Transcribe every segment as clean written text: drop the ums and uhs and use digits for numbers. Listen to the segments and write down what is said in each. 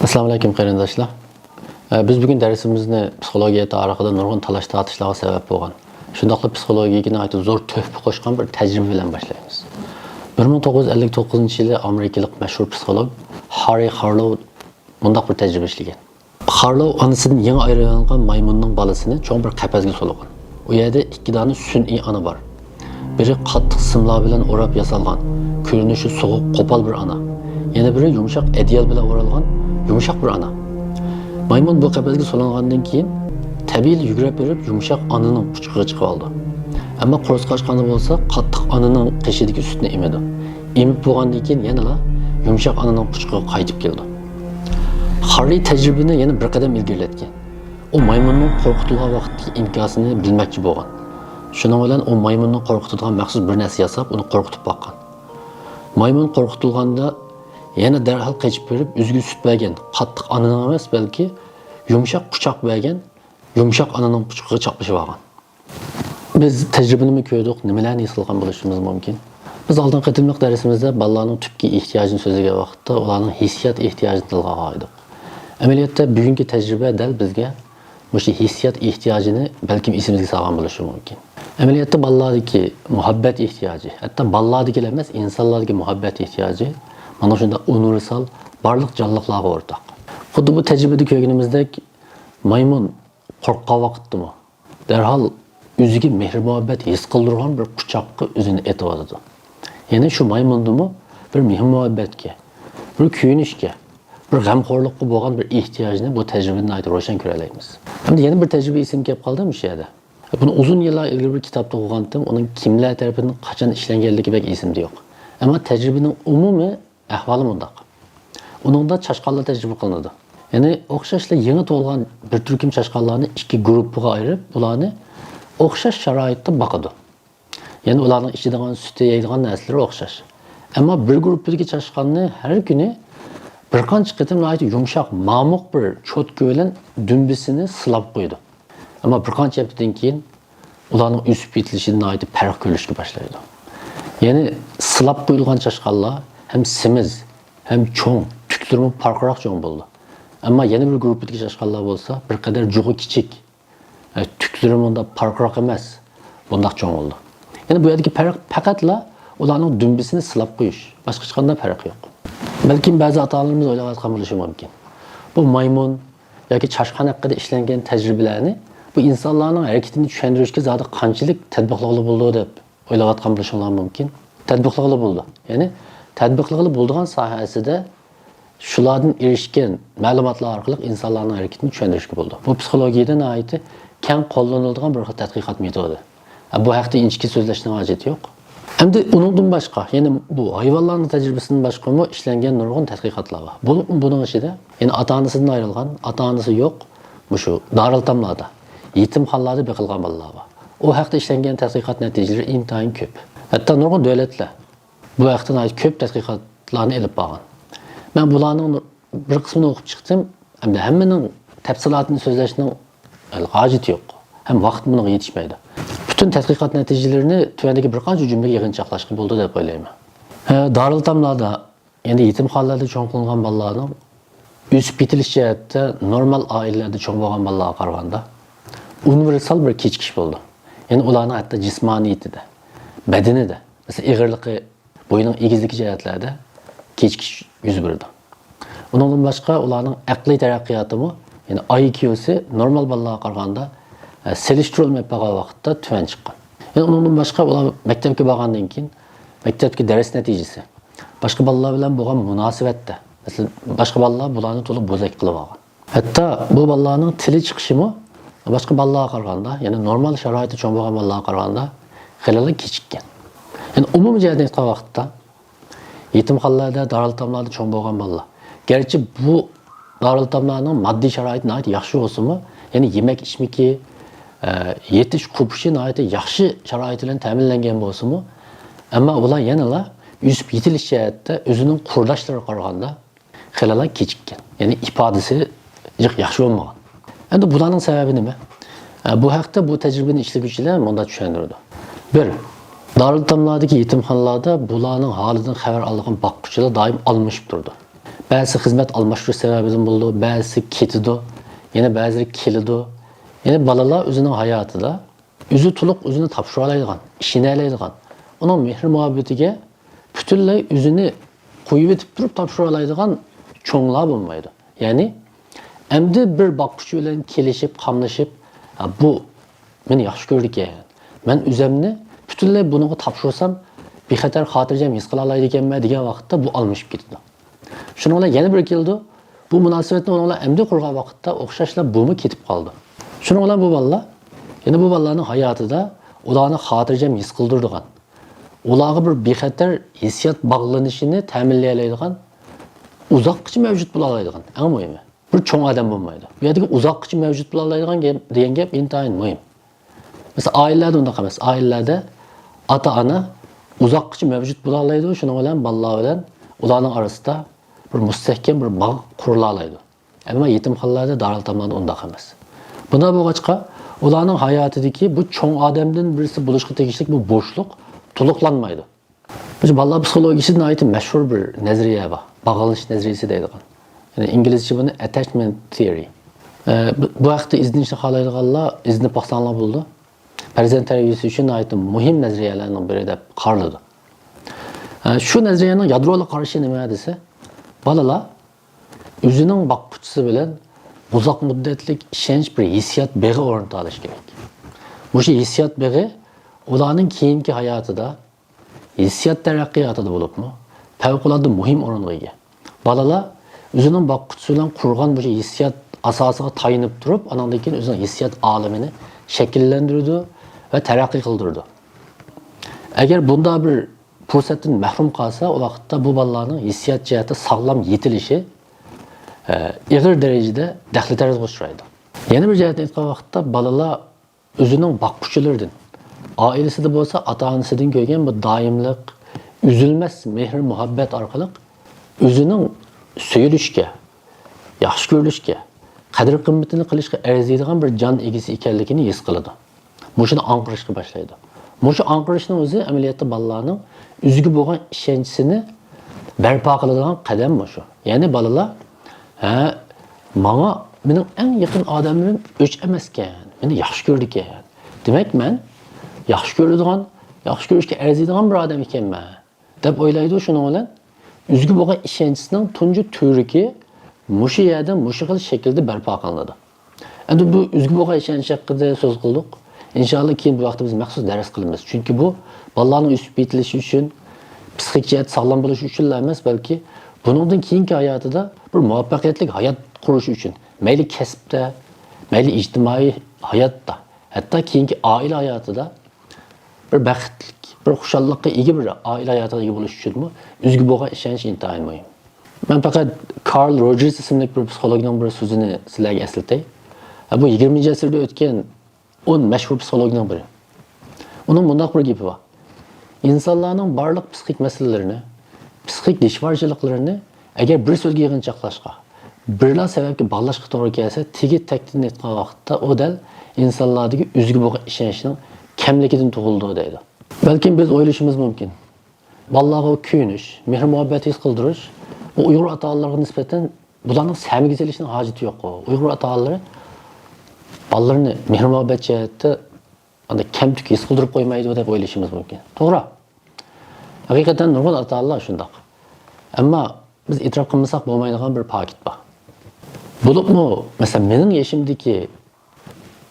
Assalomu alaykum qarindoshlar. Biz bugun darsimizni psixologiya tarixida nurg'un talash tortishlarga sabab bo'lgan. Shundaqla psixologiyaga aytib zo'r tuhfa qo'shgan bir tajriba bilan boshlaymiz. 1959-yili amerikalik mashhur psixolog Harry Harlow bunday bir tajriba ishlagan. Harlow onasidan yangi ayrilgan maymunning bolasini cho'ng bir qafasga solgan. U yerda ikki dona sun'iy ona bor. Biri qattiq simlar bilan o'rab yasalgan, ko'rinishi sovuq, qo'pol bir ona. Yana biri yumshoq adyal bilan o'ralgan yumshoq bir ana. Maymun bu qafasga solingandan keyin tabiiy yugurib berib yumshoq onaning quchog'iga chiqib oldi. Ammo qo'rs qochqani bo'lsa, qattiq onaning qishidagi sutni emadi. Emib bo'lgandan keyin yana yumshoq onaning quchog'iga qaytib keldi. Harry tajribani yana bir qadam ilgarilatgan. U maymunning qo'rqitilgan vaqtdagi imkonsini bilmoqchi bo'lgan. Shuning bilan u maymunni qo'rqitadigan maxsus bir narsa yasab, uni qo'rqitib boqqan. Maymun qo'rqitilganda yana darhol qechib berib, o'ziga sut bergan, qattiq onaning emas, balki yumshoq quchoq bergan, yumshoq onaning quchog'iga chaplashib olgan. Biz tajribani ko'rdik, nimalarni his qilgan bo'lishimiz mumkin? Biz oldingi qatimliq darsimizda bolalarning tubki ehtiyojini so'zlagan vaqtda ularning hissiyot ehtiyojini tilga oldik. Amaliyotda bugungi tajriba dal bizga o'sha hissiyot ehtiyojini balkim esimizga solgan bo'lishi mumkin. Amaliyotda bolalardagi muhabbat ehtiyoji, hatto bolalardagi emas, insonlardagi muhabbat ehtiyoji mana shunda universal barliq jonliqlarga o'rtaq. Xuddi bu tajribada ko'rganimizdek, maymun qo'rqqan vaqtdami darhol o'ziga mehr-muhabbat his qildirgan bir quchoqqa o'zini etib oladi. Ya'ni shu maymundimi bir mehr-muhabbatga, bir kuyinishga, bir g'amxo'rlikqa bo'lgan bir ehtiyojni bu tajribadan aytib ro'shan ko'ra olamiz. Endi yana bir tajriba esimga kelib qoldi o'sha yerda. Buni uzun yillar ilgari bir kitobda o'qigandim, uning kimlar tarafidan qachon ishlanganligi bek esimda yo'q. Ammo tajribaning umumiy ahvoli bundoq. Uningda chashqonlar tajriba qilinadi. Ya'ni o'xshashlar yangi tug'ilgan bir turkum chashqonlarni ikki guruhga ayirib, ularni o'xshash sharoitda boqadi. Ya'ni ularning ichidigan suti yeydigan narsalari o'xshash. Ammo bir guruhdagi chashqonni har kuni bir qancha qitim yumshoq, mamuq bir cho'tka bilan dumbisini silab qo'ydi. Ammo bir qancha haftadan keyin ularning o'sib yetilishidan aytib farq ko'rishga boshlaydi. Ya'ni silab qo'yilgan chashqonlar hem semiz, hem çoğun, tüklürümü farkırak çoğun buldu. Ama yeni bir grupdaki chashqonlar bo'lsa, bir kadar juğu kichik, tüklürümü onda farkırak emas, bundak çoğun oldu. Yani bu yerdeki fark faqatla ularning dumbisini silab qo'yish, boshqa hech qanday farq yo'q. Balki ba'zi ota-onalarimiz o'ylayotgan bo'lishi mumkin. Bu maymun yoki chashqon haqida ishlangan tajribalarni bu insonlarning harakatini tushuntirishga zodi qanchalik tadbiqli bo'ldi deb o'ylayotgan bo'lishingiz mumkin. Tadbiqli bo'ldi. Ya'ni tadbiqli bo'lgan sohasida shulardan erishgan ma'lumotlar orqali insonlarning harakatini tushuntirishga bo'ldi. Bu psixologiyadan aytib keng qo'llaniladigan bir tadqiqot metodi. Bu haqda inchki so'zlashning hojati yo'q. Endi undan boshqa, ya'ni bu hayvonlarning tajribasidan boshqa ishlangan nurg'un tadqiqotlar bor. Buning ichida, ya'ni ota-onasidan ayrilgan, ota-onasi yo'q, shu daraltamlarda, yetimxonalarda beqilgan bolalar bor. U haqda ishlangan tadqiqot natijalari intayin ko'p. Hatto nurg'un davlatlar bu haqda ko'p tadqiqotlarni olib borgan. Men bularning bir qismini o'qib chiqdim, hamda hammaning tafsilotini so'zlashning hojati yo'q. Ham vaqt bunga yetishmaydi. Bütün tadqiqot natijalarini tuvandagi bir qancha jumlaga yig'inchoqlashga bo'ldi deb o'ylayman. Daraltamlarda, ya'ni yetimxonalarda cho'ng qilingan bolalarning o'sib yetilish jihatda normal oilalarda cho'ng bo'lgan bolalarga qaraganda universal bir kechikish bo'ldi. Ya'ni ularning hatto jismoniyatida, badanida, masalan, ig'irligi, bo'yining egizligi jihatlarda kechikish yuz berdi. Undan boshqa ularning aqliy taraqqiyotimi, ya'ni IQ'si normal bolalarga qaraganda selishtirilmay qolgan vaqtda tuvan chiqqan. Ya'ni undan boshqa ular maktabga borgandan keyin maktabdagi dars natijasi boshqa bolalar bilan bo'lgan munosabatda, masalan, boshqa bolalar bularni to'liq bo'zak qilib olgan. Hatto bu bolalarning tili chiqishimi boshqa bolalarga qaraganda, ya'ni normal sharoitda cho'ng bo'lgan bolalarga qaraganda xilali kechikkan. Yani umum jihatdan aytgan vaqtda yetimxonalarda, daraltamlarda cho'ng bo'lgan bolalar. Gerçi bu daraltamlarning moddiy sharoiti nihoyat yaxshi bo'lsa-mu, ya'ni yemak ichmiki, yetish qupishi nihoyat yaxshi sharoit bilan ta'minlangan bo'lsa-mu, ammo ular yana o'sib yetilish jihatda o'zining qurlashlariga qaraganda xilala kechikkan. Ya'ni ifodasi yaxshi bo'lmagan. Endi bularning sababi nima? Bu haqda bu tajribani ishlovchilar bunda tushuntirdi. 1. Daraltamlardagi yetimxonalarda bularning holidan xabar olgan boquvchilar doim almashib turdi. Ba'zi xizmat almashtirish sababidan bo'ldi, ba'zi ketidi, yana ba'zileri kelidi. Yani balalar o'zining hayotida o'zi to'liq o'zini topshira oladigan, ishini oladigan, uning mehr muhabbatiga butunlay o'zini qo'yib etib turib topshira oladigan cho'nglar bo'lmaydi. Ya'ni endi bir boqquchi bilan kelishib, qamlashib, bu meni yaxshi ko'rdi ekan. Men o'zimni butunlay buniga topshirsam, bexatar xotirjam his qila oladi ekanman degan vaqtda bu almashib ketdi. Shuning bilan yana bir keldi. Bu munosabatni ular endi qurgan vaqtda o'xshashlar bumi ketib qoldi. Shuning bilan bu bolalar, yana bu bolalarning hayotida ularni xotirjam his qildiradigan, ularga bir bexatar hissiyot bog'lanishini ta'minlay oladigan uzoqqacha mavjud bo'la oladigan, eng muhimi. Bir cho'ng odam bo'lmaydi. Bu yerdagi uzoqqacha mavjud bo'la oladigan degan gap intayin muhim. Mesela oilalarda unday emas. Oilalarda ota-ona uzoqqacha mavjud bo'la oladi, shuning bilan bolalar bilan ularning orasida bir mustahkam bir bog' qurila oladi. Ammo yetimxonalarda, daraltamlarda unday emas. Buna bo'lg'achqa ularning hayotidagi bu cho'ng odamdan birisi bo'lishga tegishli bu bo'shliq to'liqlanmaydi. Bu bolalar psixologiyasidan aytib mashhur bir nazariya bor. Bog'lanish nazariyasi deydigan. Yani İngilizce buni attachment theory. Bu vaqtda iznishni xohlaydiganlar izni paxsanlar bo'ldi. Farzand tarbiyasi uchun aytdim muhim nazariyalarning biri deb qaraladi. Shu nazariyaning yadrolik qarashi nima desa, bolalar o'zining boqquchisi bilan uzoq muddatlik ishonch bir hissiyot beg'i o'rnata olish kerak. Bu hissiyot beg'i ularning keyingi hayotida hissiyot taraqqiyotida bo'libmi, favqulodda muhim o'ringa ega. Bolalar o'zining boqquchisi bilan qurgan bu hissiyot asosiga tayinib turib, andan keyin o'zining hissiyot olamini shakllantirdi va taraqqiy qildirdi. Agar bunda bir fursatdan mahrum qolsa, o vaqtda bu bolalarning hissiyot jihati sog'lom yetilishi ig'ir darajada daxli-tarzga uchraydi. Yana bir jihatni aytgan vaqtda bolalar o'zining boqquchilaridan, oilasida bo'lsa ota-onasidan ko'rgan bu doimlik, uzilmas mehr muhabbat orqali o'zining suyulishga, yaxshi ko'rilishga, qadr qimmatini qilishga arziydigan bir jon egasi ekanligini his qiladi. Mushuni anqirishga boshlaydi. Mushu anqirishning o'zi amaliyotda bolalarning o'ziga bo'lgan ishonchisini barpo qiladigan qadam mushu. Ya'ni bolalar menga mening eng yaqin odamim o'ch emas ekan, meni yaxshi ko'rdi ekan. Demak men yaxshi ko'radigan, yaxshi ko'rishga arziydigan bir odam ekanman deb o'ylaydi. Shuning bilan o'ziga bo'lgan ishonchisining tunji turiki mushu yerda mushu xil shaklda barpo qilinadi. Endi bu o'ziga bo'lgan ishonch haqida so'z qildik. İnşallah keyin bu vaqtda biz maxsus dars qilamiz. Chunki bu bolalarning o'sib yetilishi uchun, psixik jihat sog'lom bo'lishi uchun emas, balki buningdan keyingi hayotida bir muvaffaqiyatli hayot qurish uchun, mayli kasbda, mayli ijtimoiy hayotda, hatto keyingi oila hayotida bir baxtli, bir xushallikqa ega bir oila hayotiga ega bo'lish uchunmi, o'ziga bo'lgan ishonch intayin muhim. Men faqat Carl Rogers ismli bir psixologning bir so'zini sizlarga eslatay. Bu 20-asrda o'tgan 10 mashhur psixologning biri. Uning bunday bir gapi bor. İnsanlarning barliq psixik masalalarini, psixik dishvorchiliklarini agar bir so'zga yig'inchoqlashga, birla sababga bog'lashga to'g'ri kelsa, tegi taktin etgan vaqtda o dal insonlardagi o'ziga bo'lgan ishonchning kamligidan tug'ildi deydi. Balki biz o'ylashimiz mumkin. Bolalarga kuyinish, mehr muhabbat his qildirish, bu Uyg'ur ota-onalarga nisbatan bularning samiga selishning hojati yo'q. Uyg'ur ota-onalari bolalarni mehr muhabbat jihatda anda kamtuk his qildirib qo'ymaydi deb o'ylashimiz mumkin. To'g'ri. Haqiqatan nurg'un ota-onalar shundoq. Ammo biz e'tirof qilmasak bo'lmaydigan bir paket bor. Bo'libmi, masalan, mening yoshimdagi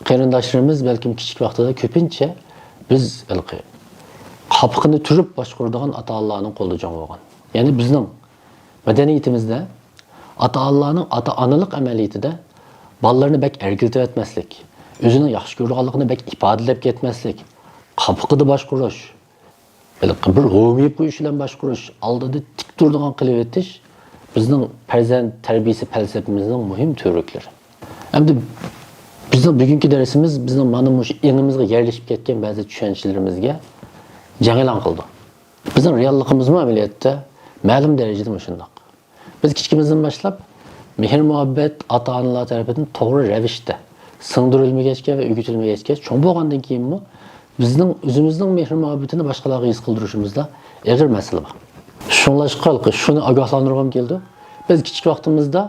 qarindoshlarimiz balkim kichik vaqtida ko'pincha biz qopqini turib boshqaradigan ota-onalarning qo'lida jon bo'lgan. Ya'ni bizning madaniyatimizda ota-onalarning ota-onalik amaliyotida bolalarni bek ergiltib etmaslik, o'zini yaxshi ko'rganligini bek ifodalab ketmaslik, qopqida boshqarish, bir ho'miyib qo'yish bilan boshqarish, oldida tik turadigan qilib etish bizning farzand tarbiyasi falsafamizning muhim turiklari. Endi bizning bugungi darsimiz bizning mana shu engimizga yerlashib ketgan ba'zi tushunchalarimizga jangalan qildi. Bizning realligimizmi amaliyotda ma'lum darajada shundoq. Biz kichikimizdan boshlab mehr muhabbet ota-onalar tarafidan to'g'ri ravishda singdirilmagachga va o'rgatilmagachga cho'ng bo'lgandan keyinmi bizning o'zimizning mehr muhabbatini boshqalarga his qildirishimizda og'ir masala bor. Shunlashqa shuni ogohlantirib keldi. Biz kichik vaqtimizda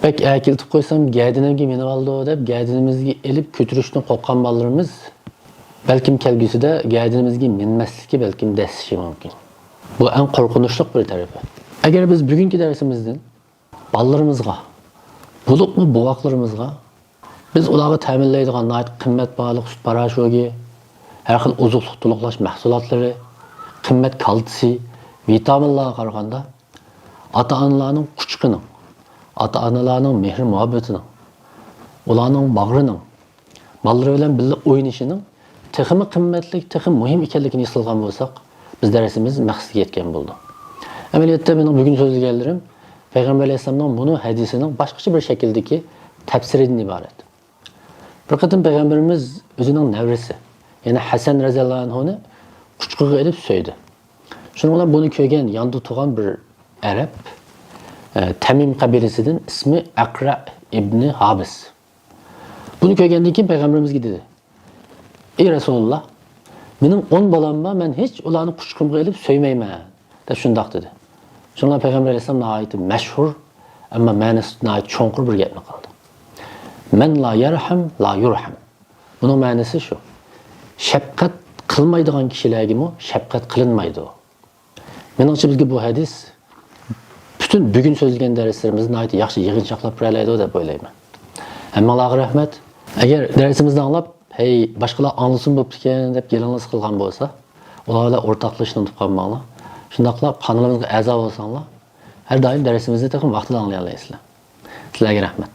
bek keltib qo'ysam, gadinimga minib oldi deb, gadinimizga elib ko'tirishdan qo'rqqan bolalarimiz balkim kelgusida gadinimizga minmasligi balkim desishi mumkin. Bu en qo'rqinchli bir tarafi. Agar biz bugungi darsimizdan bolalarimizga, bo'libmi bovoqlarimizga biz ularga ta'minlaydigan qimmat baliq sut parashogi, har xil oziqlik to'liqlash mahsulotlari, qimmat kalsiy, vitaminlarga qaraganda ota-onalarning kuchqining, ota-onalarning mehr muhabbatining, ularning bag'rining, bolalar bilan birga o'ynashining texmi qimmatli, texmi muhim ekanligini his bo'lsak, biz darsimiz maqsadiga yetgan bo'ldi. Amaliyotda mening bugun so'zlaganlarim Payg'ambar alayhisolamning bunu hadisining boshqacha bir shakldagi tafsiridan iborat. Bir qatim Payg'ambarimiz o'zining nevrasi, ya'ni Hasan roziyallohu anhuni quchqiga ilib so'ydi. Shuning bilan buni ko'rgan yonda turgan bir Arab Tamim qabilasidan ismi Aqra ibn Habis. Bunu ko'rgandan keyin Payg'ambarimizga dedi: "Ey Rasululloh, mening 10 bolam bor, men hech ularni quchqimga ilib so'ymayman" deb shundoq dedi. Shunga Payg'ambar alayhisalom nihoyat mashhur, ammo ma'nosi nihoyat cho'nqur bir gapni qildi. "Men la yarham, la yurham." Buning ma'nosi shu. Shafqat qilmaydigan kishilarga shafqat qilinmaydi. Meningcha bizga bu hadis bütün bugun so'zlagan darslarimizni nihoyat yaxshi yig'inchoqlab beradi deb o'ylayman. Hammalarga rahmat. Agar darsimizni anglab, "Hey, boshqalar anglasin bo'pti ekan" deb gelingiz qilgan bo'lsa, ular bilan o'rtoqlashishni unutib qolmanglar. Shundaqla kanalimizga a'zo bo'lsanglar, har doim darsimizni vaqtida anglay olasizlar. Sizlarga rahmat.